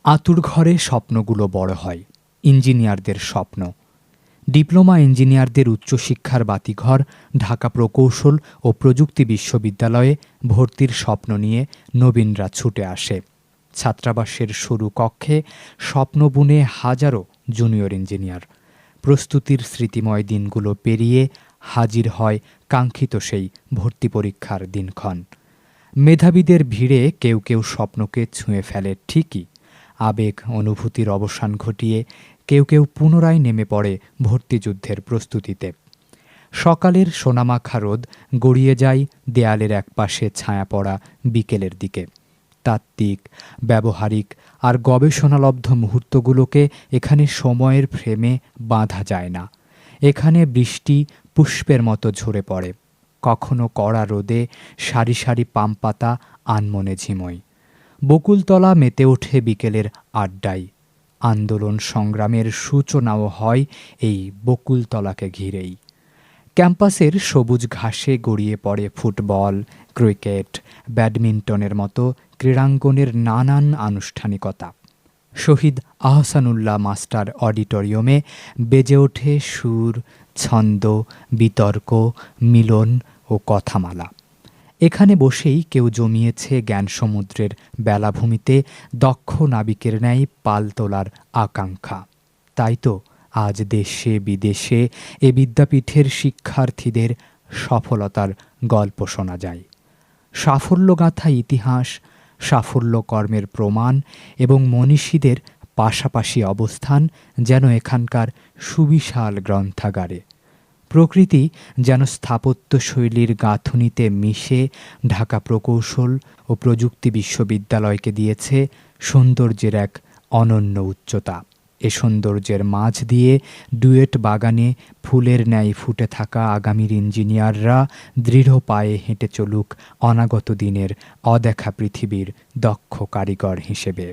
আঁতুড়ঘরে স্বপ্নগুলো বড় হয়, ইঞ্জিনিয়ারদের স্বপ্ন। ডিপ্লোমা ইঞ্জিনিয়ারদের উচ্চশিক্ষার বাতিঘর ঢাকা প্রকৌশল ও প্রযুক্তি বিশ্ববিদ্যালয়ে ভর্তির স্বপ্ন নিয়ে নবীনরা ছুটে আসে। ছাত্রাবাসের সরু কক্ষে স্বপ্ন বুনে হাজারো জুনিয়র ইঞ্জিনিয়ার। প্রস্তুতির স্মৃতিময় দিনগুলো পেরিয়ে হাজির হয় কাঙ্ক্ষিত সেই ভর্তি পরীক্ষার দিনক্ষণ। মেধাবীদের ভিড়ে কেউ কেউ স্বপ্নকে ছুঁয়ে ফেলে ঠিকই, আবেগ অনুভূতির অবসান ঘটিয়ে কেউ কেউ পুনরায় নেমে পড়ে ভর্তিযুদ্ধের প্রস্তুতিতে। সকালের সোনামাখা রোদ গড়িয়ে যায় দেয়ালের একপাশে ছায়া পড়া বিকেলের দিকে। তাত্ত্বিক, ব্যবহারিক আর গবেষণালব্ধ মুহূর্তগুলোকে এখানে সময়ের ফ্রেমে বাঁধা যায় না। এখানে বৃষ্টি পুষ্পের মতো ঝরে পড়ে, কখনো কড়া রোদে সারি সারি পাম পাতা আনমনে ঝিমোয়। বকুলতলা মেতে ওঠে বিকেলের আড্ডায়। আন্দোলন সংগ্রামের সূচনাও হয় এই বকুলতলাকে ঘিরেই। ক্যাম্পাসের সবুজ ঘাসে গড়িয়ে পড়ে ফুটবল, ক্রিকেট, ব্যাডমিন্টনের মতো ক্রীড়াঙ্গনের নানান আনুষ্ঠানিকতা। শহীদ আহসানুল্লাহ মাস্টার অডিটোরিয়ামে বেজে ওঠে সুর, ছন্দ, বিতর্ক, মিলন ও কথামালা। এখানে বসেই কেউ জমিয়েছে জ্ঞান সমুদ্রের বেলাভূমিতে দক্ষ নাবিকের ন্যায় পাল তোলার আকাঙ্ক্ষা। তাই তো আজ দেশে বিদেশে এ বিদ্যাপীঠের শিক্ষার্থীদের সফলতার গল্প শোনা যায়। সাফল্যগাথা ইতিহাস, সাফল্য কর্মের প্রমাণ এবং মনীষীদের পাশাপাশি অবস্থান যেন এখানকার সুবিশাল গ্রন্থাগারে। প্রকৃতি যেন স্থাপত্যশৈলীর গাঁথুনিতে মিশে ঢাকা প্রকৌশল ও প্রযুক্তি বিশ্ববিদ্যালয়কে দিয়েছে সৌন্দর্যের এক অনন্য উচ্চতা। এ সৌন্দর্যের মাঝ দিয়ে ডুয়েট বাগানে ফুলের ন্যায় ফুটে থাকা আগামীর ইঞ্জিনিয়াররা দৃঢ় পায়ে হেঁটে চলুক অনাগত দিনের অদেখা পৃথিবীর দক্ষ কারিগর হিসেবে।